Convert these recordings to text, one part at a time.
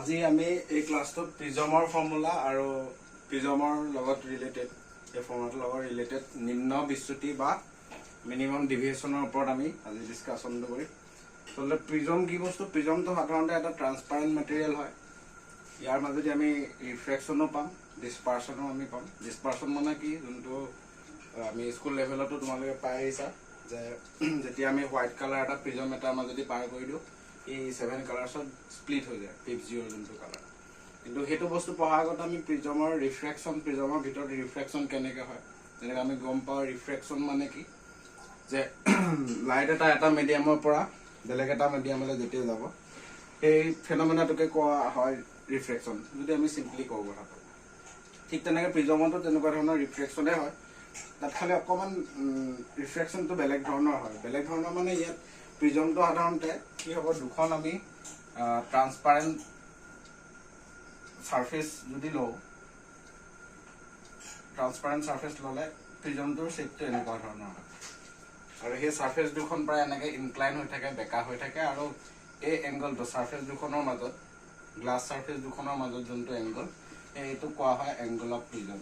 আজি আমি এই ক্লাছটোত প্ৰিজমৰ ফৰ্মুলা আৰু প্ৰিজমৰ লগত ৰিলেটেড এই ফৰ্মুলাটোৰ লগত ৰিলেটেড নিম্ন বিচ্যুতি বা মিনিমাম ডিভিয়েশ্যনৰ ওপৰত আমি আজি ডিছকাশ্যনটো কৰিম। আচলতে প্ৰিজম কি বস্তু? প্ৰিজমটো সাধাৰণতে এটা ট্ৰান্সপাৰেণ্ট মেটেৰিয়েল হয়। ইয়াৰ মাজেদি আমি ৰিফ্ৰেকশ্যনো পাম, ডিছপাৰ্চনো আমি পাম। ডিছপাৰ্চন মানে কি, যোনটো আমি স্কুল লেভেলতো তোমালোকে পাই আহিছা যে যেতিয়া আমি হোৱাইট কালাৰ এটা প্ৰিজম এটাৰ মাজেদি পাৰ কৰি দিওঁ, এই 7 কালাৰ্ছত স্প্লিট হৈ যায় পিপজিঅ'ৰ যোনটো কালাৰ। কিন্তু সেইটো বস্তু পঢ়াৰ আগত আমি প্ৰিজমৰ ৰিফ্ৰেকশ্যন, প্ৰিজমৰ ভিতৰত ৰিফ্ৰেকশ্যন কেনেকৈ হয়, যেনেকৈ আমি গম পাওঁ ৰিফ্ৰেকশ্যন মানে কি, যে লাইট এটা মিডিয়ামৰ পৰা বেলেগ এটা মিডিয়ামলৈ যেতিয়া যাব সেই ফেনমেনাটোকে কোৱা হয় ৰিফ্ৰেকশ্যন, যদি আমি চিম্পলি কওঁ কথাটো। ঠিক তেনেকৈ প্ৰিজমতো তেনেকুৱা ধৰণৰ ৰিফ্ৰেকশ্যনে হয়। তাত খালি অকণমান ৰিফ্ৰেকশ্যনটো বেলেগ ধৰণৰ হয়। বেলেগ ধৰণৰ মানে ইয়াত প্ৰিজমটো সাধাৰণতে কি হ'ব, দুখন আমি ট্ৰান্সপাৰেণ্ট ছাৰফেচ যদি লওঁ, ট্ৰান্সপাৰেণ্ট ছাৰফেচ ল'লে প্ৰিজমটোৰ শ্বেপটো এনেকুৱা ধৰণৰ হয়। আৰু সেই ছাৰফেচ দুখন প্ৰায় এনেকৈ ইনক্লাইন হৈ থাকে, বেকা হৈ থাকে, আৰু এই এংগলটো ছাৰফেচ দুখনৰ মাজত, গ্লাছ ছাৰফেচ দুখনৰ মাজত যোনটো এংগল, এইটো কোৱা হয় angle of prism.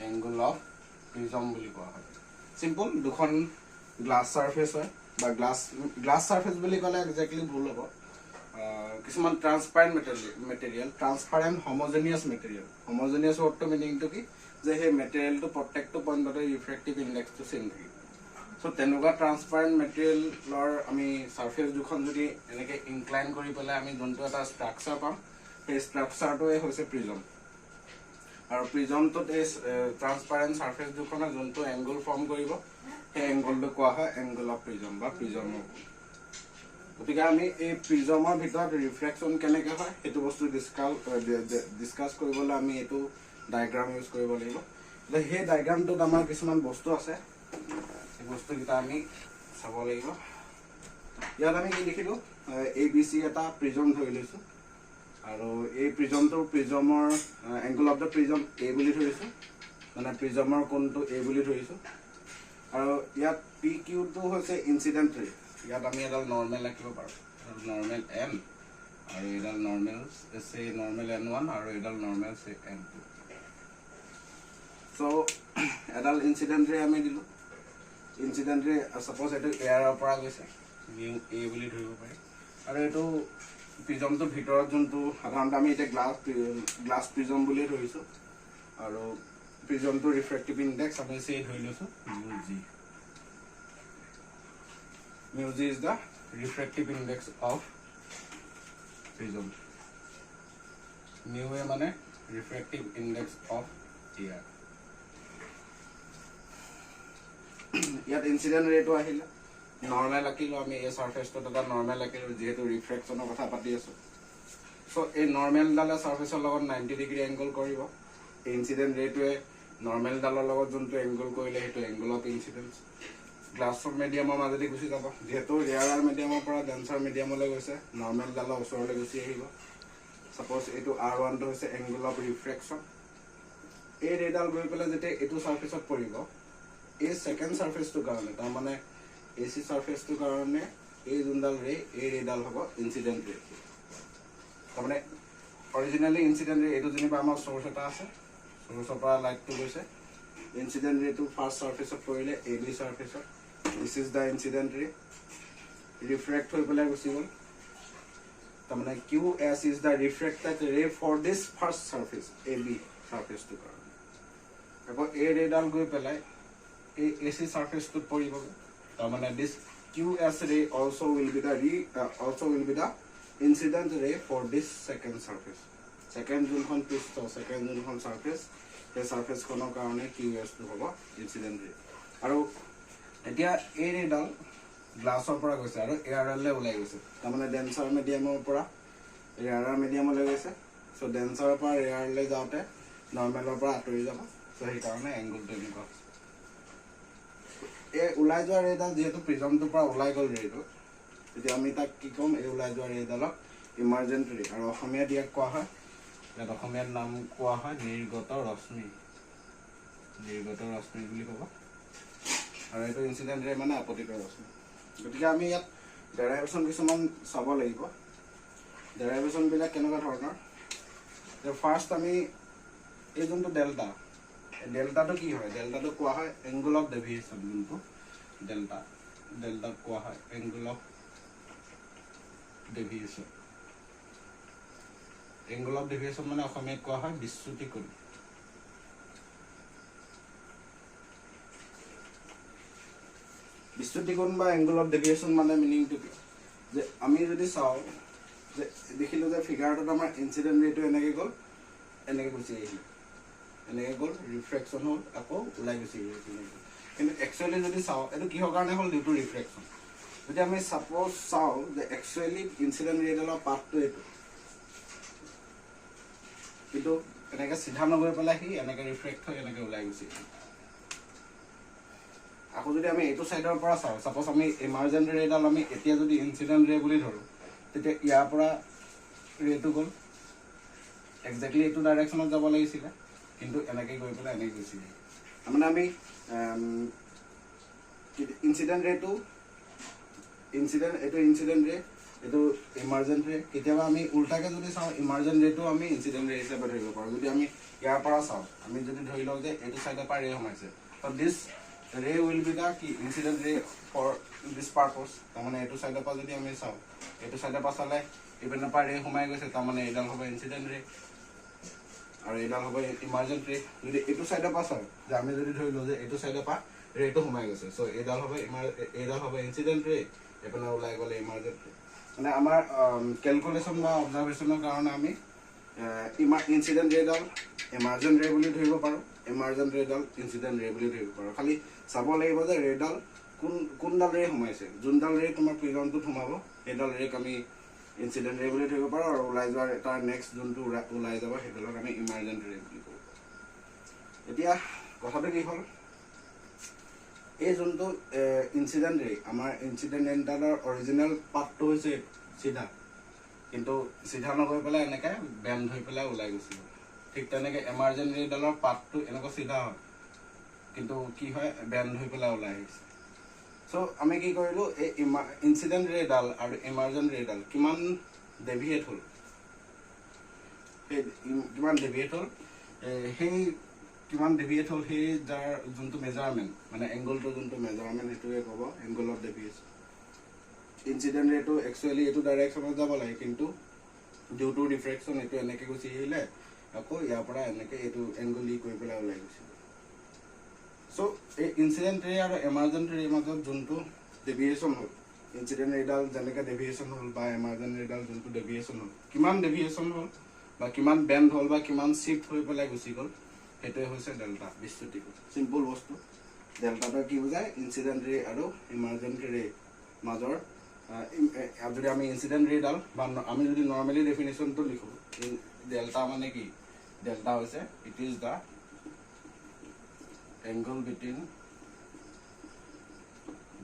Angle of prism বুলি কোৱা হয়। চিম্পল, দুখন গ্লাছ ছাৰফেচ হয়, বা গ্লাছ ছাৰফেচ বুলি ক'লে একজেক্টলি ভুল হ'ব। কিছুমান ট্ৰান্সপাৰেণ্ট মেটেৰিয়েল, ট্ৰান্সপাৰেণ্ট হম'জেনিয়াছ মেটেৰিয়েল। হম'জেনিয়াছ ৱৰ্ডটো মিনিংটো কি, যে সেই মেটেৰিয়েলটো প্ৰত্যেকটো পইণ্টতে ৰিফ্ৰেক্টিভ ইণ্ডেক্সটো চেম থাকিব। চ' তেনেকুৱা ট্ৰান্সপাৰেণ্ট মেটেৰিয়েলৰ আমি ছাৰফেচ দুখন যদি এনেকৈ ইনক্লাইন কৰি পেলাই আমি যোনটো এটা ষ্ট্ৰাকচাৰ পাম, সেই ষ্ট্ৰাকচাৰটোৱে হৈছে প্ৰিজম। আৰু প্ৰিজমটোত এই ট্ৰান্সপাৰেণ্ট ছাৰফেচ দুখনে যোনটো এংগল ফৰ্ম কৰিব, সেই এংগলটো কোৱা হয় এংগল অফ প্ৰিজম বা প্ৰিজমৰ। গতিকে আমি এই প্ৰিজমৰ ভিতৰত ৰিফ্ৰেকশ্যন কেনেকৈ হয় সেইটো বস্তু ডিছকাছ কৰিবলৈ আমি এইটো ডায়েগ্ৰাম ইউজ কৰিব লাগিব। সেই ডায়েগ্ৰামটোত আমাৰ কিছুমান বস্তু আছে, সেই বস্তুকেইটা আমি চাব লাগিব। ইয়াত আমি কি লিখিলোঁ, ABC এটা প্ৰিজম ধৰি লৈছোঁ, আৰু এই প্ৰিজমৰ angle of the prism A বুলি ধৰিছোঁ, মানে প্ৰিজমৰ কোণটো A বুলি ধৰিছোঁ। আৰু ইয়াত PQটো হৈছে ইনচিডেণ্ট ৰে। ইয়াত আমি এডাল নৰ্মেল ৰাখিব পাৰোঁ, নৰ্মেল N, আৰু এইডাল নৰ্মেল N1, আৰু এইডাল নৰ্মেল N2। চ' এডাল ইনচিডেণ্ট ৰে আমি দিলোঁ। ইনচিডেণ্ট ৰে ছাপ'জ এইটো এয়াৰৰ পৰা গৈছে, মিউ A বুলি ধৰিব পাৰি। আৰু এইটো প্ৰিজমটোৰ ভিতৰত যোনটো সাধাৰণতে আমি এতিয়া গ্লাছ প্ৰিজম বুলিয়ে ধৰিছোঁ, আৰু প্ৰিজমটোৰ ৰিফ্ৰেক্টিভ ইণ্ডেক্স আমি ধৰি লৈছোঁ μg। μg is the refractive index of prism. Mu A মানে refractive index of air. ইয়াত ইনচিডেণ্ট ৰেটো আহিলে, নৰ্মেল আঁকিলোঁ আমি, এই ছাৰফেচটোত এটা নৰ্মেল আঁকিলোঁ, যিহেতু ৰিফ্ৰেকশ্যনৰ কথা পাতি আছোঁ। চ' এই নৰ্মেলডালে ছাৰফেচৰ লগত 90 ডিগ্ৰী এংগল কৰিব। এই ইনচিডেণ্ট ৰেটোৱে নৰ্মেলডালৰ লগত যোনটো এংগল কৰিলে সেইটো এংগল অফ ইনচিডেঞ্চ। গ্লাছৰ মিডিয়ামৰ মাজেদি গুচি যাব, যিহেতু ৰেয়াৰ মিডিয়ামৰ পৰা ডেন্সাৰ মিডিয়ামলৈ গৈছে, নৰ্মেলডালৰ ওচৰলৈ গুচি আহিব। ছাপ'জ এইটো R1টো হৈছে এংগল অফ ৰিফ্ৰেকশ্যন। এই ৰেডাল গৈ পেলাই যেতিয়া এইটো ছাৰফেচত পৰিব, এই ছেকেণ্ড ছাৰফেচটোৰ কাৰণে, তাৰমানে AC ছাৰফেচটোৰ কাৰণে এই যোনডাল ৰে, এই ৰেডাল হ'ব ইনচিডেণ্ট ৰে। তাৰমানে অৰিজিনেলি ইনচিডেণ্ট ৰে এইটো যেনিবা আমাৰ চ'ৰ্চ এটা আছে, চ'ৰ্চৰ পৰা লাইটটো গৈছে, ইনচিডেণ্ট ৰেটো ফাৰ্ষ্ট ছাৰফেচত পৰিলে AB ছাৰফেচত। This is the incident ray, refract হৈ পেলাই গুচি গ'ল। তাৰমানে QS is the refracted ray for this first surface, AB ছাৰফেচটোৰ কাৰণে। আকৌ এই ৰেডাল গৈ পেলাই এই AC ছাৰফেচটোত পৰিবগৈ, তাৰমানে this QS ray also' will be the incident ray for this second surface. Second যোনখন পৃষ্ঠ, ছেকেণ্ড যোনখন ছাৰফেচ, সেই ছাৰফেচখনৰ কাৰণে QSটো হ'ব ইনচিডেণ্ট ৰে। আৰু এতিয়া এই ৰেডাল গ্লাছৰ পৰা গৈছে আৰু এয়াৰলৈ ওলাই গৈছে, তাৰমানে ডেন্সাৰ মিডিয়ামৰ পৰা ৰেয়াৰ মিডিয়ামলৈ গৈছে। চ' ডেন্সাৰৰ পৰা ৰেয়াৰলৈ যাওঁতে নৰ্মেলৰ পৰা আঁতৰি যাব। চ' সেইকাৰণে এংগলটো এনেকুৱা হৈছে। এই ওলাই যোৱা ৰেডাল যিহেতু প্ৰিজমটোৰ পৰা ওলাই গ'ল ৰেটো, তেতিয়া আমি তাক কি ক'ম, এই ওলাই যোৱা ৰেডালক ইমাৰ্জেণ্ট ৰে, আৰু অসমীয়াত ইয়াক কোৱা হয়, ইয়াত অসমীয়াত নাম কোৱা হয় নিৰ্গত ৰশ্মি। নিৰ্গত ৰশ্মি বুলি ক'ব। আৰু এইটো ইনচিডেণ্ট ৰে মানে আপতিত ৰশ্মি। গতিকে আমি ইয়াত ডেৰাইভেশ্যন কিছুমান চাব লাগিব। ডেৰাইভেশ্যনবিলাক কেনেকুৱা ধৰণৰ যে ফাৰ্ষ্ট আমি এই যোনটো ডেল্টা ডেল্টাটো কি হয় ডেল্টাটো কোৱা হয় এংগল অফ ডেভিয়েশ্যন যোনটো ডেল্টাক কোৱা হয় এংগল অফ ডেভিয়েশ্যন মানে অসমীয়াত কোৱা হয় বিচ্যুতি কোণ বিচ্যুতি কোণ বা এংগল অফ ডেভিয়েশ্যন মানে মিনিংটো কি যে আমি যদি চাওঁ যে দেখিলোঁ যে ফিগাৰটোত আমাৰ ইনচিডেণ্ট ৰেটো এনেকৈ গ'ল এনেকৈ গুচি আহিলে এনেকৈ গ'ল ৰিফ্ৰেকশ্যন হ'ল আকৌ ওলাই গুচি আহিলে কিন্তু একচুৱেলি যদি চাওঁ এইটো কিহৰ কাৰণে হ'ল ডিউ টু ৰিফ্ৰেকশ্যন যদি আমি ছাপ'জ চাওঁ যে একচুৱেলি ইনচিডেণ্ট ৰেডালৰ পাথটো এইটো কিন্তু এনেকৈ চিধা নগৈ পেলাই সি এনেকৈ ৰিফ্ৰেক্ট হৈ এনেকৈ ওলাই গুচি আহিলে আকৌ যদি আমি এইটো ছাইডৰ পৰা চাওঁ ছাপ'জ আমি ইমাৰ্জেণ্ট ৰেডাল আমি এতিয়া যদি ইনচিডেণ্ট ৰে বুলি ধৰোঁ তেতিয়া ইয়াৰ পৰা ৰেটো গ'ল একজেক্টলি এইটো ডাইৰেকশ্যনত যাব লাগিছিলে কিন্তু এনেকৈ গৈ পেলাই এনেকৈ গুচি যায় তাৰমানে আমি ইনচিডেণ্ট ৰেটো এইটো ইনচিডেণ্ট ৰে এইটো ইমাৰ্জেণ্ট ৰে কেতিয়াবা আমি উল্টাকৈ যদি চাওঁ ইমাৰ্জেণ্ট ৰেটো আমি ইনচিডেণ্ট ৰে হিচাপে ধৰিব পাৰোঁ যদি আমি ইয়াৰ পৰা চাওঁ আমি যদি ধৰি লওঁ যে এইটো ছাইডৰ পৰা ৰে সোমাইছে দিছ ৰে উইল বি দা কি incident ray for this purpose তাৰমানে এইটো ছাইডৰ পৰা যদি আমি চাওঁ এইটো ছাইডৰ পৰা চালে ইপিনৰ পৰা ৰে সোমাই গৈছে তাৰমানে এইডাল হ'ব ইনচিডেণ্ট ৰে আৰু এইডাল হ'ব ইমাৰ্জেণ্ট ৰে যদি এইটো ছাইডৰ পৰা চাওঁ যে আমি যদি ধৰি লওঁ যে এইটো ছাইডৰ পৰা ৰেটো সোমাই গৈছে চ' এইডাল হ'ব ইনচিডেণ্ট ৰে এইপিনে ওলাই গ'লে ইমাৰ্জেণ্ট ৰে মানে আমাৰ কেলকুলেশ্যন বা অবজাৰ্ভেশ্যনৰ কাৰণে আমি ইনচিডেণ্ট ৰেডাল ইমাৰ্জেণ্ট ৰে বুলি ধৰিব পাৰোঁ ইমাৰ্জেণ্ট ৰেডাল ইনচিডেণ্ট ৰে বুলি ধৰিব পাৰোঁ খালি চাব লাগিব যে ৰেডাল কোনডাল ৰে সোমাইছে যোনডাল ৰে তোমাৰ প্ৰিজনটোত সোমাব সেইডাল ৰেক আমি ইনচিডেণ্ট ৰে বুলি ধৰিব পাৰোঁ আৰু ওলাই যোৱাৰ তাৰ নেক্সট যোনটো ওলাই যাব সেইডালক আমি ইমাৰ্জেণ্ট ৰে বুলি ক'ব পাৰোঁ এতিয়া কথাটো কি হ'ল এই যোনটো ইনচিডেণ্ট ৰে আমাৰ ইনচিডেণ্ট ৰেডালৰ অৰিজিনেল পাথটো হৈছে চিধা কিন্তু চিধা নগৈ পেলাই এনেকৈ বেণ্ড হৈ পেলাই ওলাই গুচি গ'ল ঠিক তেনেকৈ ইমাৰ্জেণ্ট ৰেডালৰ পাথটো এনেকুৱা চিধা হয় কিন্তু কি হয় বেণ্ড হৈ পেলাই ওলাই আহিছে চ' আমি কি কৰিলোঁ এই ইনচিডেণ্ট ৰেডাল আৰু ইমাৰ্জেণ্ট ৰেডাল কিমান ডেভিয়েট হ'ল সেই যাৰ যোনটো মেজাৰমেণ্ট মানে এংগলটো যোনটো মেজাৰমেণ্ট সেইটোৱে ক'ব এংগল অফ ডেভিয়েশ্যন ইনচিডেণ্ট ৰেটো একচুৱেলি এইটো ডাইৰেকশ্যনত যাব লাগে কিন্তু ডিউ টু ৰিফ্ৰেকশ্যন এইটো এনেকৈ গুচি আহিলে আকৌ ইয়াৰ পৰা এনেকৈ এইটো এংগল কৰি পেলাই ওলাই গুচি গ'ল চ' এই ইনচিডেণ্ট ৰে আৰু এমাৰ্জেণ্ট ৰেৰ মাজত যোনটো ডেভিয়েশ্যন হ'ল ইনচিডেণ্ট ৰেডাল যেনেকৈ ডেভিয়েশ্যন হ'ল বা এমাৰ্জেণ্ট ৰেডাল যোনটো ডেভিয়েশ্যন হ'ল কিমান ডেভিয়েশ্যন হ'ল বা কিমান বেণ্ড হ'ল বা কিমান চিফ্ট হৈ পেলাই গুচি গ'ল সেইটোৱে হৈছে ডেল্টা বিচ্যুতি কোণ চিম্পল বস্তু ডেল্টাটো কি বুজায় ইনচিডেণ্ট ৰে আৰু ইমাৰ্জেণ্ট ৰে মাজৰ যদি আমি ইনচিডেণ্ট ৰেডাল বা আমি যদি নৰ্মেলি ডেফিনেশ্যনটো লিখোঁ ডেল্টা মানে কি ডেল্টা হৈছে it is the angle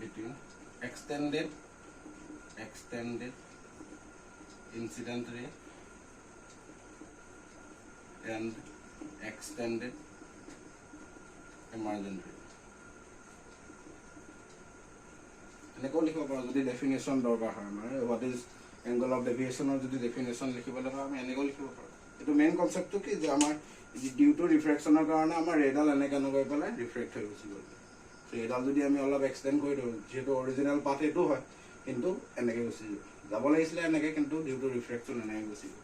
between extended incident ray and extended emergent ray এনেকৈ লিখিব পাৰোঁ যদি ডেফিনেশ্যন দৰকাৰ হয় আমাৰ হোৱাট ইজ এংগল অফ ডেভিয়েশ্যনৰ যদি ডেফিনেশ্যন লিখিবলৈ হয় আমি এনেকৈ লিখিব পাৰোঁ এইটো মেইন কনচেপ্টটো কি যে আমাৰ ডিউ টু ৰিফ্ৰেকশ্যনৰ কাৰণে আমাৰ ৰেডাল এনেকৈ নগৈ পেলাই ৰিফ্ৰেক্ট হৈ গুচি গ'ল চ' এইডাল যদি আমি অলপ এক্সটেণ্ড কৰি দিওঁ যিহেতু অৰিজিনেল পাথ এইটো হয় কিন্তু এনেকৈ গুচি যাব লাগিছিলে এনেকৈ কিন্তু ডিউ টু ৰিফ্ৰেকশ্যন এনেকৈ গুচি গ'ল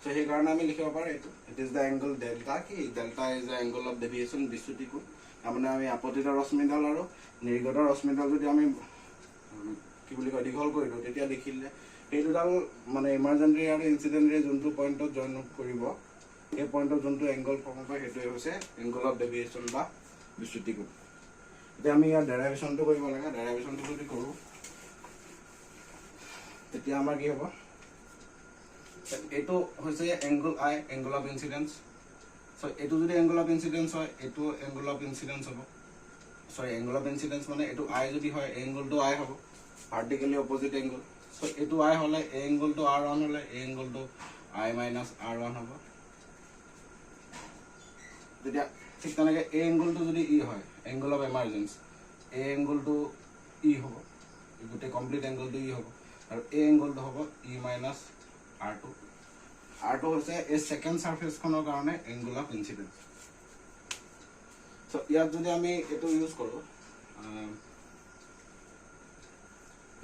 চ' সেইকাৰণে আমি লিখিব পাৰোঁ এইটো it is the angle delta কি delta is the angle of deviation বিচ্যুতি কোণ তাৰমানে আমি আপতিত ৰশ্মিডাল আৰু নিৰ্গত ৰশ্মিডাল যদি আমি কি বুলি কয় দীঘল কৰি দিওঁ তেতিয়া দেখিলে সেই দুডাল মানে ইমাৰ্জেণ্ট ৰে আৰু ইনচিডেণ্ট ৰে যোনটো পইণ্টত জইন কৰিব সেই পইণ্টত যোনটো এংগল ফৰ্ম হ'ব সেইটোৱে হৈছে এংগল অফ ডেভিয়েশ্যন বা বিচ্যুতি কোণ এতিয়া আমি ইয়াৰ ডেৰাইভেশ্যনটো কৰিব লাগে ডেৰাইভেশ্যনটো যদি কৰোঁ তেতিয়া আমাৰ কি হ'ব এইটো হৈছে angle I angle of incidence চ' এইটো যদি এংগল অফ ইনচিডেঞ্চ হয় এইটো এংগল অফ ইনচিডেঞ্চ হ'ব সৰি এংগল অফ ইনচিডেঞ্চ মানে এইটো আই যদি হয় এই এংগলটো আই হ'ব ভাৰ্টিকেলি অপজিট এংগল চ' এইটো আই হ'লে এই এংগলটো R1 হ'লে এই এংগলটো I minus R1 হ'ব তেতিয়া ঠিক তেনেকৈ এই এংগলটো যদি ই হয় এংগল অফ এমাৰ্জেঞ্চ এই এংগলটো ই হ'ব গোটেই কমপ্লিট এংগলটো ই হ'ব আৰু এই এংগলটো হ'ব E minus R2 হৈছে এই সেকেন্ড সাৰফেসখনৰ কাৰণে এংগল অফ ইনসিডেন্স সো ইয়াত যদি আমি এটো ইউজ কৰো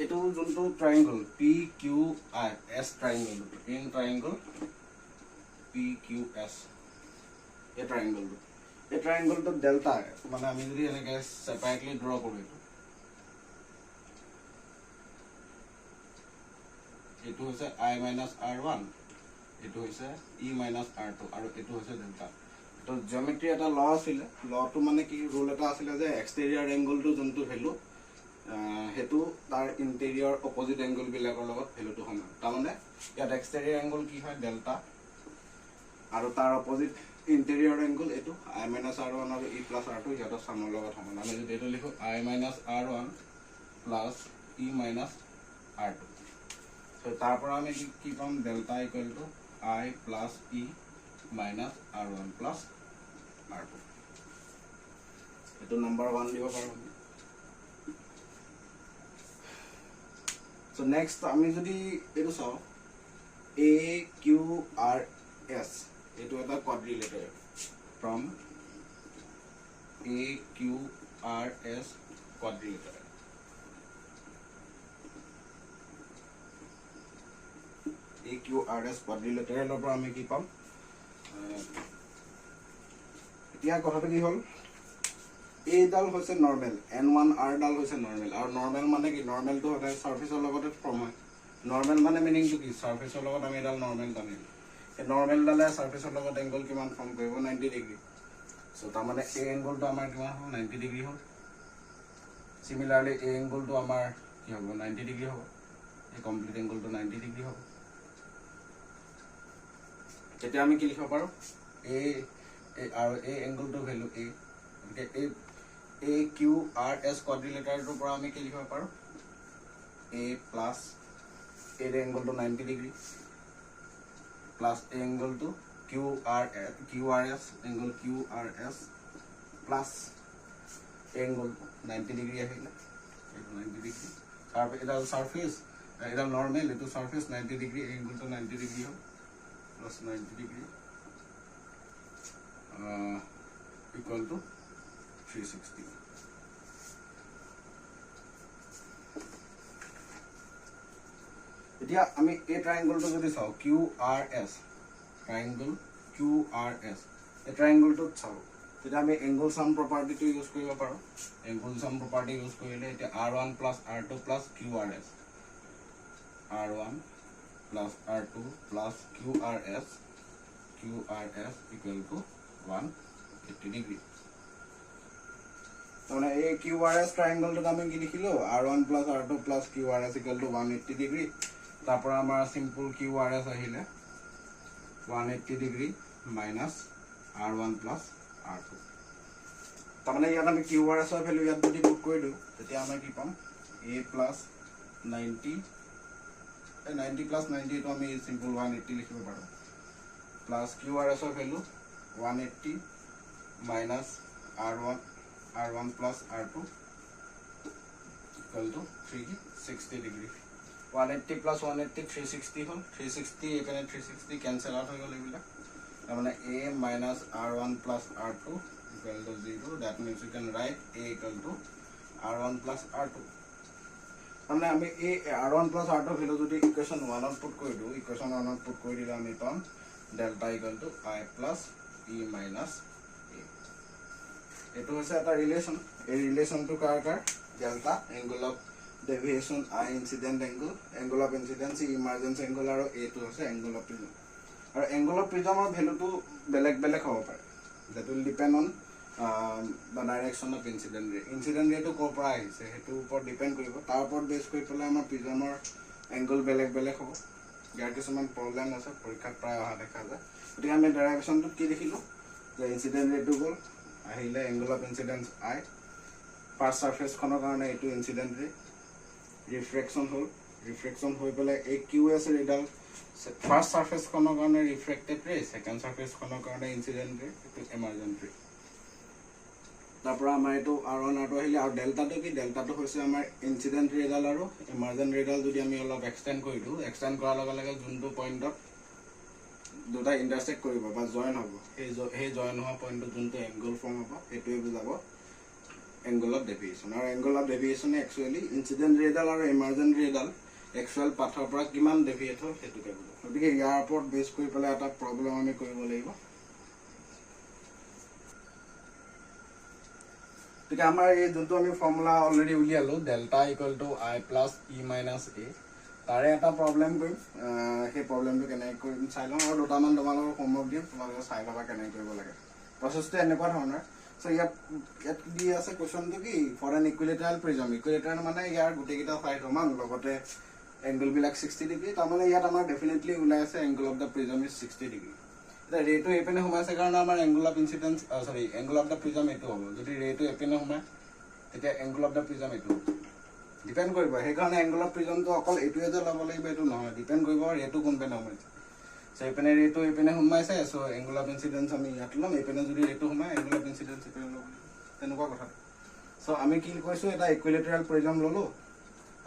এটো যোনটো ট্ৰায়াঙ্গল PQRS ট্ৰায়াঙ্গল ইন ট্ৰায়াঙ্গল PQS এই ট্ৰায়াঙ্গলটো ডেল্টা মানে আমি যদি এনেকে সেপাৰেটলি ড্ৰ কৰো এটো হৈছে I - R1 এটো হৈছে E - R2 আৰু এটো হৈছে ডেল্টা তো জিওমেট্রি এটা ল আছিল লটো মানে কি রুল এটা আছিল যে এক্সটেৰিয়ৰ এংগলটো যোনটো ভ্যালু হেতু তাৰ ইন্টেৰিয়ৰ অপোজিট এংগল বিলাকৰ লগত ভ্যালুটো সমান তাৰমানে ইয়াত এক্সটেৰিয়ৰ এংগল কি হয় ডেল্টা আৰু তাৰ অপোজিট ইন্টেৰিয়ৰ এংগল এটো I - R1 আৰু E + R2 ইয়াত সমৰ লগত সমান আমি যদি এটো লিখো I - R1 + E - R2 তো তাৰ পৰা আমি কি পাম delta = I + E - R1 + R2 এটো নাম্বার 1 দিব পাৰো সো নেক্সট আমি যদি এটো চাও AQRS এটো এটা কোয়াড্ৰিলেটাৰ from AQRS কোয়াড্ৰিলেটাৰ AQRS কোয়াড্ৰিলেটাৰৰ পৰা আমি কি পাম এতিয়া কথাটো কি হল A ডাল হৈছে নরমাল N1R ডাল হৈছে নরমাল আৰু নৰমাল মানে কি নৰমালটো হয় সাৰফেসৰ লগতে ফৰ্ম হয় নৰমাল মানে মিনিং টু কি সাৰফেসৰ লগত আমি ডাল নৰমাল জানিম এই নৰমাল ডালে সাৰফেসৰ লগত এংগল কিমান ফৰ্ম কৰিব 90 ডিগ্ৰী সো তাৰ মানে A এংগলটো আমাৰ কিমান হ'ব 90 ডিগ্ৰী হ'ব সিমিলাৰলি A এংগলটো আমাৰ কি হ'ব 90 ডিগ্ৰী হ'ব এই কমপ্লিট এংগলটো 90 ডিগ্ৰী হ'ব এতিয়া আমি কি লিখিব পাৰো A আৰু A এংগলটো ভ্যালু A গতিকে AQRS কোয়াড্ৰিলেটাৰটোৰ পৰা আমি কি লিখিব পাৰো A plus A এংগলটো 90 degree plus A এংগলটো QRS angle QRS plus angle 90 degree আহিলে এইটো 90 ডিগ্ৰী তাৰপৰা এটা সাৰফেস এটা নৰমাল এটো সাৰফেস 90 ডিগ্ৰী এংগলটো 90 ডিগ্ৰী হ'ব plus 90 degree equal to 360 এতিয়া আমি এই ট্রায়াঙ্গলটো যদি চাও QRS ট্রায়াঙ্গল QRS এই ট্রায়াঙ্গলটো চাও তেতিয়া আমি এংগল সাম প্ৰপাৰ্টিটো ইউজ কৰিব পাৰো এংগল সাম প্ৰপাৰ্টি ইউজ কৰিলে এতিয়া R1 + R2 + QRS R1 plus R2 plus QRS equal to 180 degree মানে এই QRS ট্রায়াঙ্গলটো আমি কি লিখিলো R1 plus R2 plus QRS equal to 180 degree তারপর আমাৰ সিম্পল QRS আহিলে 180 degree minus R1 plus R2 তাৰমানে ইয়াত আমি QRS ৰ ভ্যালু ইয়াত যদি পুট কৰি দিও তেতিয়া আমি কি পাম A plus 90 90 plus 90 to আমি simple 180 লিখিব পাৰো plus QRS ৰ value 180 minus R1 plus R2 equal to 360 degree 180 plus 180 360 হল 360 এখানে 360 ক্যান্সেল আউট হৈ গল এইবিলা মানে A minus R1 plus R2 equal to 0 that means you can write A equal to R1 plus R2 हमने हमें ए R1 plus R2 value যদি equation 1 ত put কৰি দিও equation 1 ত put কৰি দিলে আমি পাম delta equal to I plus E minus A এটো হৈছে এটা ৰিলেশন এই ৰিলেশনটো কাৰ delta angle of deviation I incident angle of incidence emergence angle আৰু এটো হৈছে এংগল অফ প্ৰিজম আৰু এংগল অফ প্ৰিজমৰ ভ্যালুটো বেলেগ বেলেগ হ'ব পাৰে that will depend on the direction of incident ray to ko pra ahise hetu upor depend koribo tar upor base koi pele amar prism or angle beleg hobo yar kichuman problem ase porikhat pray oha dekha jay goti ame derivation to ki likhilo the incident ray to gol ahile angle of incidence I first surface khonor karone etu incident ray refraction hoi pele AQS ray dal first surface khonor karone refracted ray second surface khonor karone incident ray etu emergent ray তাৰ পৰা আমাৰ এইটো R1 R2 আহিলে আৰু ডেল্টাটো কি ডেল্টাটো হৈছে আমাৰ incident ৰেডাল আৰু ইমাৰ্জেণ্ট ৰেডাল যদি আমি অলপ এক্সটেণ্ড কৰি দিওঁ এক্সটেণ্ড কৰাৰ লগে লগে যোনটো পইণ্টত দুটা ইণ্টাৰচেক্ট কৰিব বা জইন হ'ব সেই জইন হোৱা পইণ্টত যোনটো এংগল ফৰ্ম হ'ব সেইটোৱে বুজাব এংগল অফ ডেভিয়েশ্যন আৰু এংগল অফ ডেভিয়েশ্যনে একচুৱেলি ইনচিডেণ্ট ৰেডাল আৰু ইমাৰ্জেণ্ট ৰেডাল একচুৱেল পাথৰ পৰা কিমান ডেভিয়েট হয় সেইটোকে বুজাব গতিকে ইয়াৰ ওপৰত বেছ কৰি পেলাই এটা প্ৰব্লেম আমি কৰিব লাগিব গতিকে আমাৰ এই যোনটো আমি ফৰ্মুলা অলৰেডি উলিয়ালোঁ delta equal to I plus E minus A তাৰে এটা প্ৰব্লেম কৰিম সেই প্ৰব্লেমটো কেনেকৈ কৰিম চাই লওঁ আৰু দুটামান তোমালোকক হোমৱৰ্ক দিম তোমালোকে চাই ল'বা কেনেকৈ কৰিব লাগে প্ৰচেছটো এনেকুৱা ধৰণৰ চ' ইয়াত দি আছে কুৱেশ্যনটো কি for an equilateral prism equilateral মানে ইয়াৰ গোটেইকেইটা চাইড সমান লগতে এংগলবিলাক 60 ডিগ্ৰী তাৰমানে ইয়াত আমাৰ ডেফিনেটলি ওলাই আছে angle of the prism is 60 degree এতিয়া ৰেটো এইপিনে সোমাইছে কাৰণে আমাৰ angle of incidence angle of the prism এইটো হ'ব যদি ৰেটো এইপিনে সোমায় তেতিয়া এংগল অফ দ্য প্ৰিজম এইটো ডিপেণ্ড কৰিব সেইকাৰণে এংগল অফ প্ৰিজমটো অকল এইটোৱে যে ল'ব লাগিব এইটো নহয় ডিপেণ্ড কৰিব ৰেটো কোনপিনে সোমাইছে চ' এইপিনে ৰেটো এইপিনে সোমাইছে চ' এংগল অফ ইনচিডেঞ্চ আমি ইয়াত ল'ম এইপিনে যদি ৰেটো সোমায় এংগল অফ ইনচিডেঞ্চ এইপিনে ল'ব তেনেকুৱা কথাটো চ' আমি কি কৈছোঁ এটা ইকুইলেটাৰেল প্ৰিজম ল'লোঁ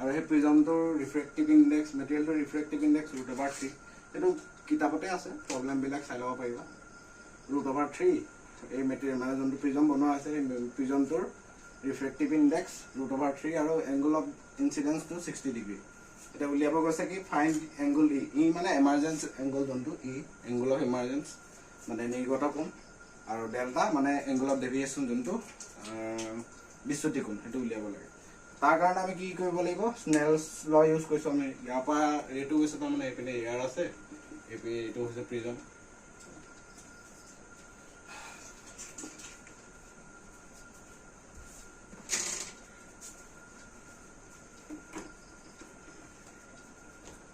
আৰু সেই প্ৰিজমটোৰ ৰিফ্ৰেক্টিভ ইণ্ডেক্স মেটেৰিয়েলটোৰ ৰিফ্ৰেক্টিভ ইণ্ডেক্স √/3 এইটো কিতাপতে আছে প্ৰব্লেমবিলাক চাই ল'ব পাৰিবা √/3 এই মেটেৰিয়েল মানে যোনটো প্ৰিজম বনোৱা আছে সেই প্ৰিজমটোৰ ৰিফ্ৰেক্টিভ ইণ্ডেক্স √/3 আৰু এংগল অফ ইনচিডেঞ্চটো 60 ডিগ্ৰী এতিয়া উলিয়াব গৈছে কি ফাইণ্ড এংগল ই মানে এমাৰ্জেঞ্চ এংগল যোনটো এংগল অফ ইমাৰ্জেঞ্চ মানে নিৰ্গত কোণ আৰু ডেল্টা মানে এংগল অফ ডেভিয়েশ্যন যোনটো বিচ্যুতি কোণ সেইটো উলিয়াব লাগে তাৰ কাৰণে আমি কি কৰিব লাগিব স্নেলছ ল ইউজ কৰিছোঁ আমি ইয়াৰ পৰা ৰেটো গৈছে তাৰমানে এইপিনে এয়াৰ আছে এইপিনে এইটো হৈছে প্ৰিজম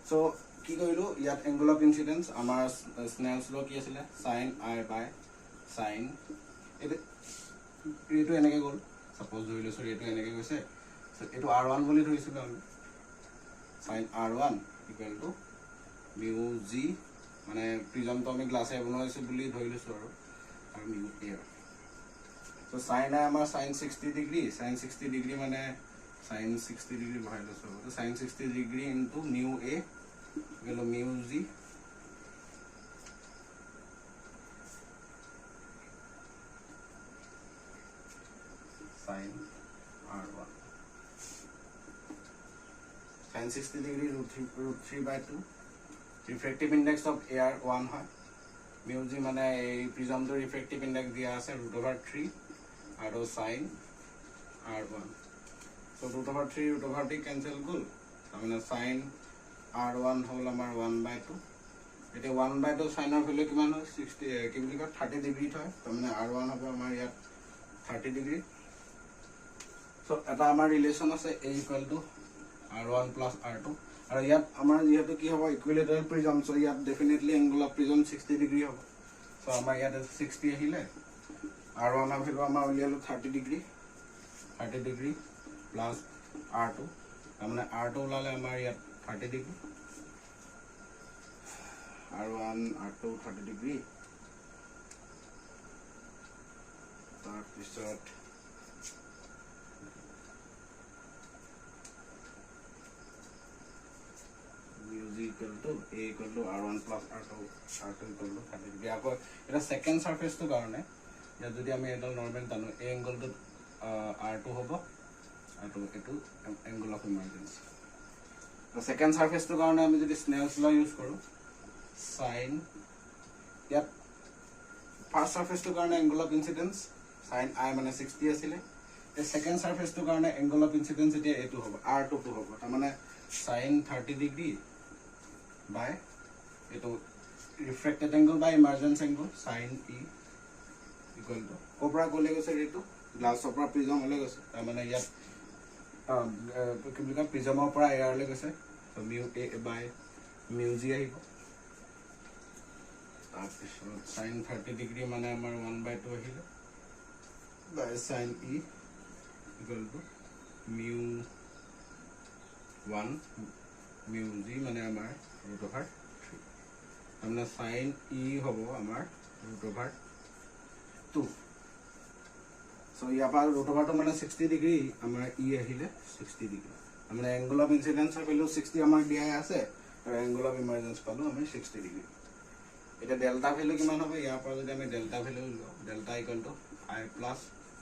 চ' কি কৰিলোঁ ইয়াত এংগল অফ ইনচিডেঞ্চ আমাৰ স্নেলছ ল কি আছিলে sin I বাই sin এইটো এনেকৈ গ'ল ছাপ'জ ধৰি লৈছোঁ এইটো এনেকৈ গৈছে এইটো R1 বুলি ধৰিছিলোঁ আমি sin R1 equal to mu G মানে প্ৰিজমটো আমি গ্লাছে বনাইছোঁ বুলি ধৰি লৈছোঁ আৰু mu A so' sin I আমাৰ sin 60 ডিগ্ৰী মানে sin 60 ডিগ্ৰী বহাই লৈছোঁ sin 60 degree into mu a equal to mu G sin R1 sin 60 degree √3/2 refractive index of air 1 হয় মিউ জি মানে এই প্ৰিজমটোৰ ৰিফ্ৰেক্টিভ ইণ্ডেক্স দিয়া আছে √/3 আৰু sin R1 চ' √/3 কেঞ্চেল গ'ল তাৰমানে sin R1 হ'ল আমাৰ 1/2 এতিয়া 1/2 চাইনৰ ভেলু কিমান হয় 60 কি বুলি কয় 30 ডিগ্ৰীত হয় তাৰমানে R1 হ'ব আমাৰ ইয়াত 30 ডিগ্ৰী চ' এটা আমাৰ ৰিলেশ্যন আছে A equal to R1 plus R2 আৰু ইয়াত আমাৰ যিহেতু কি হ'ব ইকুইলেটাৰেল প্ৰিজম চ' ইয়াত definitely angle of prism 60 degree হ'ব চ' আমাৰ ইয়াত 60 আহিলে R1 ভেলু আমাৰ উলিয়ালোঁ 30 ডিগ্ৰী প্লাছ R2 তাৰমানে R2 ওলালে আমাৰ ইয়াত 30 ডিগ্ৰী R1 R2 30 ডিগ্ৰী তাৰপিছত equal to A equal to R1 plus R2 equal to 30 degree আকৌ এটা সেকেন্ড সারফেসটো কাৰণে ইয়াত যদি আমি এটা নৰমাল জানো এই এংগলটো R2 হ'ব আৰু এটো এংগল অফ ইমাৰ্জেন্সি তো সেকেন্ড সাৰফেসটো কাৰণে আমি যদি স্নেলছ ল ইউজ কৰো sin ইয়াত ফাৰ্স্ট সাৰফেসটো কাৰণে angle of incidence sin I মানে 60 আছিল এই সেকেন্ড সারফেসটো কাৰণে এংগল অফ ইনসিডেন্স এতিয়া এটো হ'ব R2 টো হ'ব তাৰ মানে sin 30 degree by eto refracted angle by emergence angle sin E equal to cobra gole goise eto glass opera prism hole goise ta mane yat kibika prism opera air le goise so mu A by mu G ahibo tarpisot sin 30 degree mane amar 1/2 ahile by sin E equal to mu 1 mu G mane amar √/3 আমরা sin E হবো আমার √/2 so so ইয়াৰ পৰা root অভাৰটো মানে 60 degree আমাৰ ই আহিলে 60 degree মানে angle of ইনচিডেন্সৰ value 60 আমাক দিয়া আছে আৰু এংগল অফ ইমাৰ্জেন্স পালো আমি 60 ডিগ্ৰী এটা ডেল্টা ভ্যালু কিমান হবে ইয়াৰ পৰা যদি আমি ডেল্টা ভ্যালু লওঁ delta equal to i plus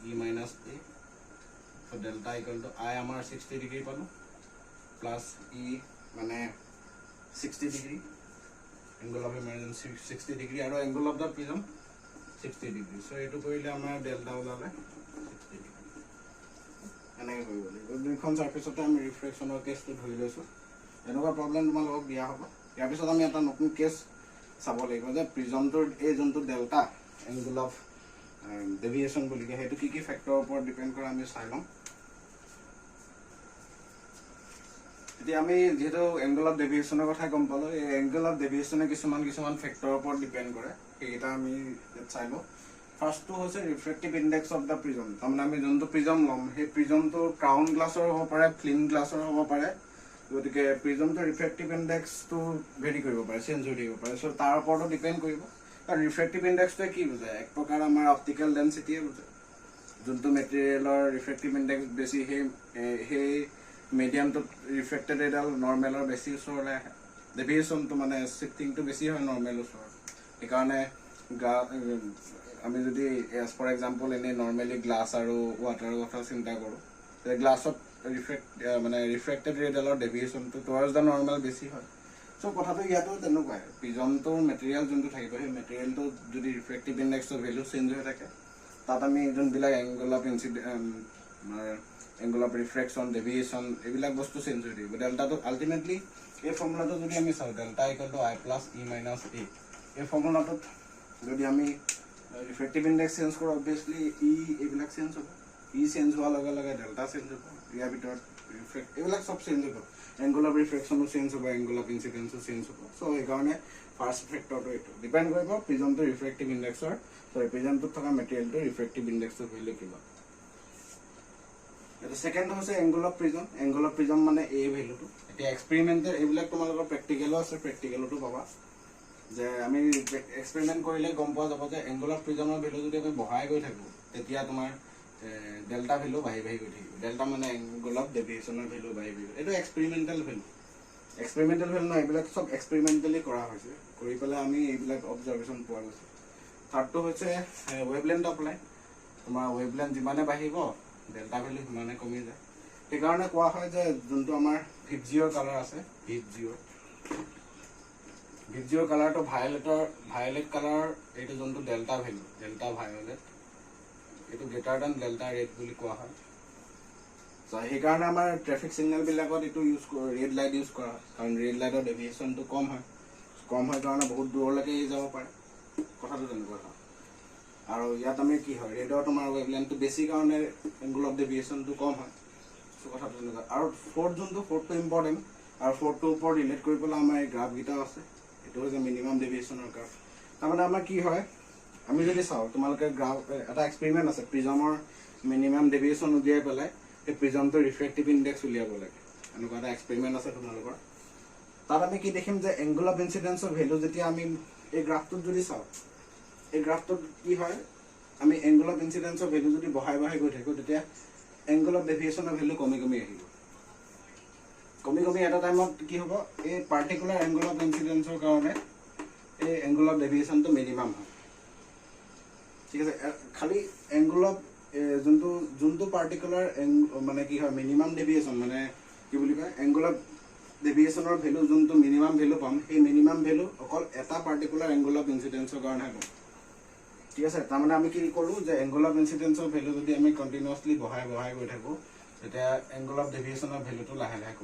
e minus a so delta equal to i আমাৰ 60 ডিগ্ৰী পালো প্লাস e মানে 60 degree angle of emergency 60 degree আৰু angle of the prism 60 degree so এটো কৰিলে আমাৰ ডেল্টা ওলালে 60 degree এনেকৈ কৰিব লাগিব দুইখন সাৰফেসতে আমি ৰিফ্লেকশনৰ কেছটো ধৰি লৈছো এনেকুৱা প্ৰবলেম তোমালোকক দিয়া হ'ব ইয়াৰ পিছত আমি এটা নতুন কেছ চাব লাগিব যে প্ৰিজমটোৰ এই যোনটো ডেল্টা angle of deviation বুলি কয় হেতু কি ফেক্টৰৰ ওপৰত ডিপেন্ড কৰে আমি চাই লম এতিয়া আমি যেটো angle of deviation কথা গম পালো এই angle of deviation কিছুমান ফেক্টৰৰ ওপৰত ডিপেন্ড কৰে এইটা আমি চাইলো ফাৰ্স্ট টু হৈছে refractive index of the prism তাৰমানে আমি যোনটো প্ৰিজম লম সেই প্ৰিজমটো ক্ৰাউন গ্লাছৰ হ'ব পাৰে ফ্লিম গ্লাছৰ হ'ব পাৰে গতিকে প্ৰিজমটো ৰিফ্ৰেক্টিভ ইনডেক্সটো ভেৰি কৰিব পাৰে চেঞ্জ হৈ থাকিব পাৰে সো তাৰ ওপৰতো ডিপেন্ড কৰিব আৰু ৰিফ্ৰেক্টিভ ইনডেক্সটো কি বুজায় এক প্ৰকাৰ আমাৰ অপটিকেল ডেনসিটিয়ে বুজায় যোনটো মেটেৰিয়েলৰ ৰিফ্ৰেক্টিভ ইনডেক্স বেছি সেই medium to refracted edal normal or basic or deviation to man shifting to basic or normal or ekane as for example in a normally glass or water water cinta koro the glass of refracted edal or deviation to towards the normal basic so kotha to yato tenuka prism to material jontu thaibo he material to jodi refractive index to value change hoye thake tat ami jon bila angle of incident angle of refraction deviation ebilak bostu change hoy dibo delta to ultimately এই formula তো যদি আমি চাও delta equal to i plus e minus a এই formula তো যদি আমি reflective index change কৰো obviously e এবিলাক চেঞ্জ হ'ব e চেঞ্জ হোৱাৰ লগে লগে delta চেঞ্জ হ'ব ইয়াৰ ভিতৰত রিফ্লেক্ট এবিলাক সব চেঞ্জ হ'ব angle of refraction চেঞ্জ হ'ব angle of incidence চেঞ্জ হ'ব সো এই কাৰণে ফাৰ্স্ট ফেক্টৰ তো এটো ডিপেন্ড কৰিব প্ৰিজম তো ৰিফ্লেকটিভ ইনডেক্সৰ সো প্ৰিজম তো থকা মেটেৰিয়েল তো ৰিফ্লেকটিভ ইনডেক্সৰ ভ্যালু কিবা The second is angle of prism. Angle of prism মানে a value to. এটা এক্সপেৰিমেন্টেল এইবিলাক তোমালোকৰ প্ৰ্যাকটিক্যালও আছে প্ৰ্যাকটিক্যালটো পাবা যে আমি এক্সপেৰিমেন্ট কৰিলে গম পোৱা যাব যে angle of prism ৰ ভ্যালু যদি আমি বঢ়াই গৈ থাকো তেতিয়া তোমাৰ ডেল্টা ভ্যালু বাঢ়ি বাঢ়ি গৈ থাকিব ডেল্টা মানে angle of deviation ৰ ভ্যালু বাঢ়ি বাঢ়ি এটা এক্সপেৰিমেন্টেল ভ্যালু না এইবিলাক সব এক্সপেৰিমেন্টেলি কৰা হৈছে কৰি পেলাই আমি এইবিলাক অবজাৰভেচন পোৱা গৈছে থাৰ্ডটো হৈছে ওয়েভলেন্থ অফ লাইট তোমাৰ ওয়েভলেন্থ যিমানে বাঢ়িব delta value মানে কমি যায় এই কাৰণে কোৱা হয় যে যোনটো আমাৰ ভিজিঅ কালাৰ আছে ভিজিঅ কালাৰটো ভায়োলেট কালাৰ এইটো যোনটো ডেল্টা ভ্যালু ডেল্টা ভায়োলেট এইটো গ্ৰেটাৰ দ্যান ডেল্টা ৰেড বুলি কোৱা হয় সো এই কাৰণে আমাৰ ট্ৰাফিক সিগনেল বিলাকত এইটো ইউজ ৰেড লাইট ইউজ কৰা কাৰণ ৰেড লাইটৰ ডেভিয়েশনটো কম হয় কাৰণে বহুত দূৰলৈকে যাব পাৰে কথাটো তেনেকুৱা আৰু ইয়াত আমি কি হয় ৰেডৰ তোমাৰ ওয়েভলেন্থটো বেছি কাৰণে angle of deviation টো কম হয় সো কথাটো তেনেকুৱা আৰু ফোৰ্থটো ইম্পৰ্টেন্ট আৰু ফোৰ্থটো ওপৰত ৰিলেট কৰিবলৈ আমাৰ এই গ্ৰাফ গিটা আছে এটো হৈছে মিনিমাম ডেভিয়েশনৰ গ্ৰাফ তাৰমানে আমাৰ কি হয় আমি যদি চাও তোমালোকে গ্ৰাফ এটা এক্সপেৰিমেন্ট আছে প্ৰিজমৰ মিনিমাম ডেভিয়েশন উলিয়াই পেলাই এই প্ৰিজমটো ৰিফ্ৰেক্টিভ ইনডেক্স উলিয়াব লাগে এনেকুৱা এটা এক্সপেৰিমেন্ট আছে তোমালোকৰ তাত আমি কি দেখিম যে angle of incidence of value যেতিয়া আমি এই গ্ৰাফটোত যদি চাও এই গ্ৰাফটোত কি হয় আমি angle of incidence of value যদি বহাই গৈ থাকো তেতিয়া angle of deviation of value কমি আহিব কমি এটা টাইমত কি হ'ব এই পাৰ্টিকুলাৰ angle of incidence ৰ কাৰণে এই angle of deviation টো মিনিমাম হয় ঠিক আছে খালি angle of যোনটো পাৰ্টিকুলাৰ মানে কি হয় মিনিমাম ডেভিয়েশন মানে কি বুলি কয় angle of deviation ৰ ভ্যালু যোনটো মিনিমাম ভ্যালু পাম এই মিনিমাম ভ্যালু অকল এটা পাৰ্টিকুলাৰ angle of incidence ৰ কাৰণে হ'ব ঠিক আছে তাৰমানে আমি কি কৰো যে angle of incidence of value যদি আমি কন্টিনিউয়াসলি বহাই গৈ থাকো তেতিয়া angle of deviation of value টো লাহে লাহে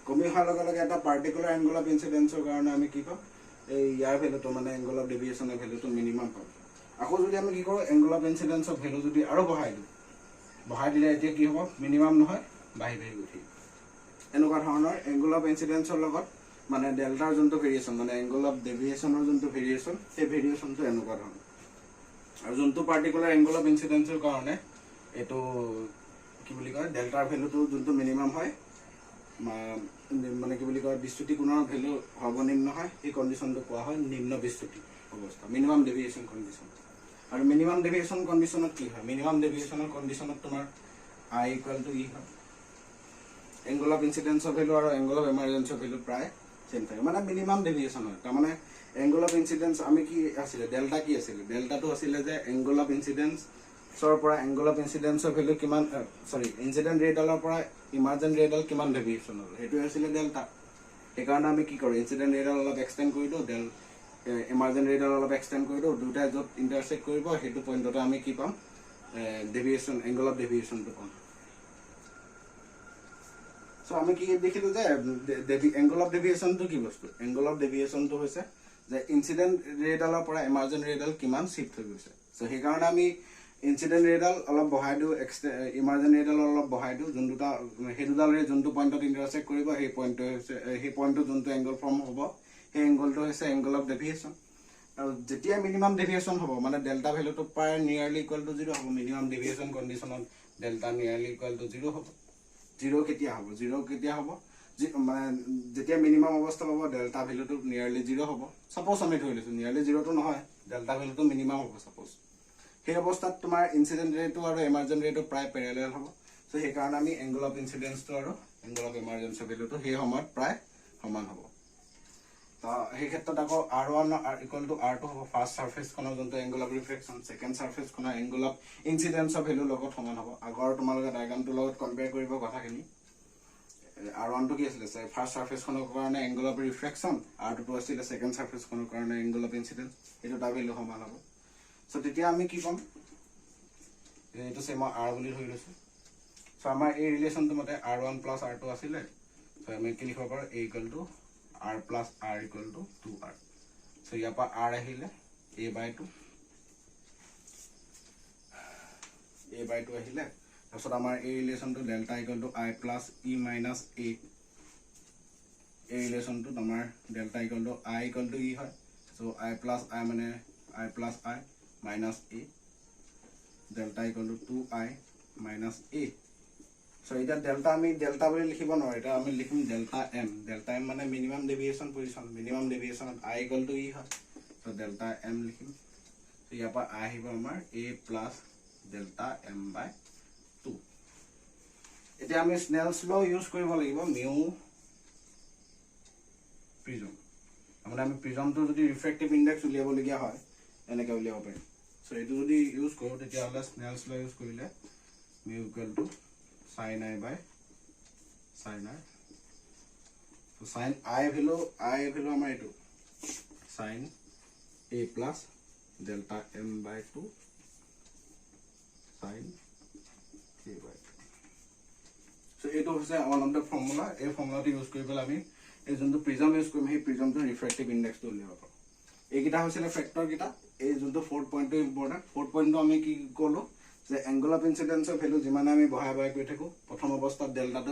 কমি হোৱাৰ লগে লগে এটা পাৰ্টিকুলাৰ angle of incidence ৰ কাৰণে আমি কি পাম এই ইয়াৰ ভ্যালুটো মানে angle of deviation of value টো মিনিমাম পাম আকৌ যদি আমি কি কৰো angle of incidence of value যদি আৰু বহাই দিলে এতিয়া কি হ'ব মিনিমাম নহয় বাঢ়ি গৈ থাকিব এনেকুৱা ধৰণৰ angle of incidence ৰ লগত মানে ডেল্টাৰ যোনটো ভেৰিয়েচন মানে angle of deviation ৰ যোনটো ভেৰিয়েচন এই ভেৰিয়েচনটো এনেকুৱা ধৰণৰ আৰু যোনটো পাৰ্টিকুলাৰ angle of incidence ৰ কাৰণে এটো কি বুলি কয় ডেল্টাৰ ভ্যালুটো যোনটো মিনিমাম হয় মানে কি বুলি কয় বিচ্যুতি কোণৰ ভ্যালু সৰ্বনিম্ন হয় এই কন্ডিশনটো কোৱা হয় নিম্ন বিচ্যুতি অৱস্থা মিনিমাম ডেভিয়েশন কন্ডিশন আৰু মিনিমাম ডেভিয়েশ্যন কণ্ডিশ্যনত কি হয় মিনিমাম ডেভিয়েশ্যনৰ কণ্ডিশ্যনত তোমাৰ I ইকুৱেল টু ই হয় এংগল অফ ইনচিডেন্সৰ ভেলু আৰু এংগল অফ এমাৰ্জেন্সৰ ভেলু প্ৰায় চেম থাকে মানে মিনিমাম ডেভিয়েশ্যন হয় তাৰমানে এংগল অফ ইনচিডেন্স আমি কি আছিলে ডেল্টা কি আছিলে ডেল্টাটো আছিলে যে এংগল অফ ইনচিডেন্সৰ পৰা এংগল অফ ইনচিডেন্সৰ ভেলু কিমান সৰি ইনচিডেন্ট ৰেডালৰ পৰা ইমাৰ্জেন্ট ৰেডাল কিমান ডেভিয়েশ্যন হ'ল সেইটো আছিলে ডেল্টা সেইকাৰণে আমি কি কৰোঁ ইনচিডেন্ট ৰেডাল অলপ এক্সটেণ্ড কৰি দিওঁ ইমাৰ্জেন্ট ৰেডাল অলপ এক্সটেণ্ড কৰি দিওঁ দুটাই য'ত ইণ্টাৰচেক্ট কৰিব সেইটো পইণ্টতে আমি কি পাম ডেভিয়েশ্যন এংগল অফ ডেভিয়েশ্যনটো পাম সো আমি কি দেখিলোঁ যে এংগল অফ ডেভিয়েশ্যনটো কি বস্তু এংগল অফ ডেভিয়েশ্যনটো হৈছে যে ইনচিডেন্ট ৰেডালৰ পৰা ইমাৰ্জেন্ট ৰেডাল কিমান শিফ্ট হৈ গৈছে সো সেইকাৰণে আমি ইনচিডেন্ট ৰেডাল অলপ বঢ়াই দিওঁ ইমাৰ্জেন্ট ৰেডাল অলপ বঢ়াই দিওঁ যোন দুটা সেই দুডালে যোনটো পইণ্টত ইণ্টাৰচেক্ট কৰিব সেই পইণ্টটো যোনটো এংগল ফৰ্ম হ'ব সেই এংগলটো হৈছে এংগল অফ ডেভিয়েশ্যন আৰু যেতিয়া মিনিমাম ডেভিয়েশ্যন হ'ব মানে ডেল্টা ভেলুটো প্ৰায় নিয়াৰলি ইকুৱেল টু 0 হ'ব মিনিমাম ডেভিয়েশ্যন কণ্ডিশ্যনত ডেল্টা নিয়াৰলি ইকুৱেল টু 0 হ'ব 0 কেতিয়া হ'ব মানে যেতিয়া মিনিমাম অৱস্থা পাব ডেল্টা ভেলুটো নিয়াৰলি 0 হ'ব সাপোজ আমি ধৰি লৈছোঁ নিয়াৰলি 0 টো নহয় ডেল্টা ভেলুটো মিনিমাম হ'ব সাপোজ সেই অৱস্থাত তোমাৰ ইনচিডেন্ট ৰেটটো আৰু এমাৰ্জেন্ট ৰেটটো প্ৰায় পেৰেলেল হ'ব সো সেইকাৰণে আমি এংগল অফ ইনচিডেন্সটো আৰু এংগল অফ এমাৰ্জেন্সৰ ভেলুটো সেই সময়ত প্ৰায় সমান হ'ব তো সেই ক্ষেত্ৰত আকৌ R1 ইকুৱেল টু R2 হ'ব ফাৰ্ষ্ট সাৰফেচখনৰ যোনটো এংগল অফ ৰিফ্লেকশ্যন ছেকেণ্ড সাৰফেচখনৰ এংগল অফ ইনচিডেন্সৰ ভেলু লগত সমান হ'ব আগৰ তোমালোকে ডায়াগ্ৰামটোৰ লগত কম্পেয়াৰ কৰিব কথাখিনি R1 টো কি আছিলে ফাৰ্ষ্ট সাৰফেচখনৰ কাৰণে এংগল অফ ৰিফ্লেকশ্যন R2 টো আছিলে ছেকেণ্ড সাৰফেচখনৰ কাৰণে এংগল অফ ইনচিডেন্স এইটো তাৰ ভেলু সমান হ'ব সো তেতিয়া আমি কি পাম এইটো সে মই R বুলি ধৰি লৈছোঁ সো আমাৰ এই ৰিলেশ্যনটো মতে R1 প্লাছ R2 আছিলে সো আমি কি লিখিব পাৰোঁ A equal to R plus R equal to 2R. So यहाँ पर R আহিলে A by 2 আহিলে তাৰপিছত আমাৰ এই ৰিলেশ্যনটো delta equal to I plus E minus A এই ৰিলেশ্যনটো আমাৰ delta equal to I equal to E হয় so I plus I মানে I plus I minus A delta equal to 2I minus A so এটা delta আমি delta বুলি লিখিব নোৱাৰো এটা আমি লিখিম ডেল্টা m মানে মিনিমাম ডেভিয়েশ্যন পজিশন মিনিমাম ডেভিয়েশ্যনত I ইকুৱেল টু E হয় সো ডেল্টা m লিখিম সো ইয়াৰ পৰা I আহিব আমাৰ A plus delta m by 2 এতিয়া আমি স্নেলছ ল ইউজ কৰিব লাগিব মিউ প্ৰিজম মানে আমি প্ৰিজমটো যদি ৰিফ্ৰেক্টিভ ইনডেক্স উলিয়াবলগীয়া হয় এনেকৈ উলিয়াব পাৰিম সো এইটো যদি ইউজ কৰোঁ তেতিয়াহ'লে স্নেলছ ল ইউজ কৰিলে mu equal to sin I by sin I so sin I value আমাৰ এটো sin A plus delta m by 2 sin A by 2 so এইটো হৈছে ওৱান অফ দা ফৰ্মুলা এই ফৰ্মুলাটো ইউজ কৰি পেলাই আমি এই যোনটো প্ৰিজম ইউজ কৰিম সেই প্ৰিজমটো ৰিফ্ৰেক্টিভ ইনডেক্সটো উলিয়াব পাৰোঁ এইকেইটা হৈছিলে ফেক্টৰ কেইটা এই যোনটো ফৰ্থ পইণ্টটো ইম্পৰ্টেণ্ট ফৰ্থ পইণ্টটো আমি কি ক'লো যে এংগল অফ ইনচিডেন্সৰ ভেলু যিমানে আমি বঢ়াই গৈ থাকো প্ৰথম অৱস্থাত ডেল্টাটো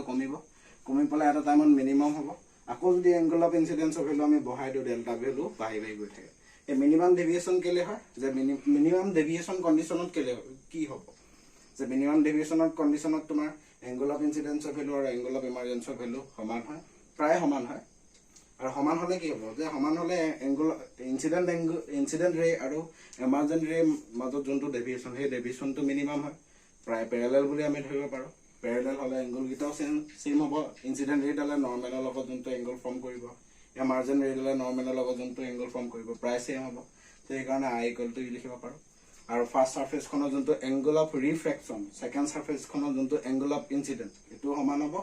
কমি পেলাই এটা টাইমত মিনিমাম হ'ব আকৌ যদি এংগল অফ ইনচিডেন্সৰ ভেলু আমি বঢ়াই দিওঁ ডেল্টা ভেলু বাঢ়ি গৈ থাকে এই মিনিমাম ডেভিয়েশ্যন কেলে হয় যে মিনিমাম ডেভিয়েশ্যন কণ্ডিশ্যনত কেলে কি হ'ব যে মিনিমাম ডেভিয়েশ্যনৰ কণ্ডিশ্যনত তোমাৰ এংগল অফ ইনচিডেন্সৰ ভেলু আৰু এংগল অফ এমাৰ্জেন্সৰ ভেলু সমান হয় প্ৰায় সমান হয় আৰু সমান হ'লে কি হ'ব যে সমান হ'লে এংগল ইনচিডেন্ট ৰে আৰু এমাৰ্জেন্ট ৰে মাজত যোনটো ডেভিয়েশ্যন সেই ডেভিয়েশ্যনটো মিনিমাম হয় প্ৰায় পেৰেলেল বুলি আমি ধৰিব পাৰোঁ পেৰেলেল হ'লে এংগল কেইটাও সেম হ'ব ইনচিডেন্ট ৰেডালে নৰ্মেলৰ লগত যোনটো এংগল ফৰ্ম কৰিব এমাৰ্জেন্ট ৰেডালে নৰ্মেলৰ লগত যোনটো এংগল ফৰ্ম কৰিব প্ৰায় সেম হ'ব তো সেইকাৰণে I ইকুৱেল টু লিখিব পাৰোঁ আৰু ফাৰ্ষ্ট সাৰফেচখনৰ যোনটো এংগল অফ ৰিফ্ৰেকশ্যন ছেকেণ্ড সাৰফেচখনৰ যোনটো এংগল অফ ইনচিডেন্ট এইটো সমান হ'ব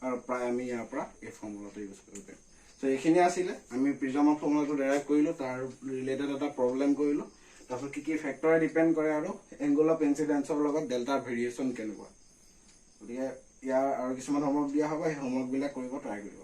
আৰু প্ৰায় আমি ইয়াৰ পৰা এই ফৰ্মুলাটো ইউজ কৰিব পাৰিম তো এইখিনি আছিলে আমি প্ৰিজমৰ ফৰ্মুলাটো ডেৰাইভ কৰিলোঁ তাৰ ৰিলেটেড এটা প্ৰব্লেম কৰিলোঁ তাৰপিছত কি ফেক্টৰে ডিপেণ্ড কৰে আৰু এংগল অফ ইনচিডেন্সৰ লগত ডেল্টাৰ ভেৰিয়েশ্যন কেনেকুৱা গতিকে ইয়াৰ আৰু কিছুমান হোমৱৰ্ক দিয়া হ'ব সেই হোমৱৰ্কবিলাক কৰিব ট্ৰাই কৰিব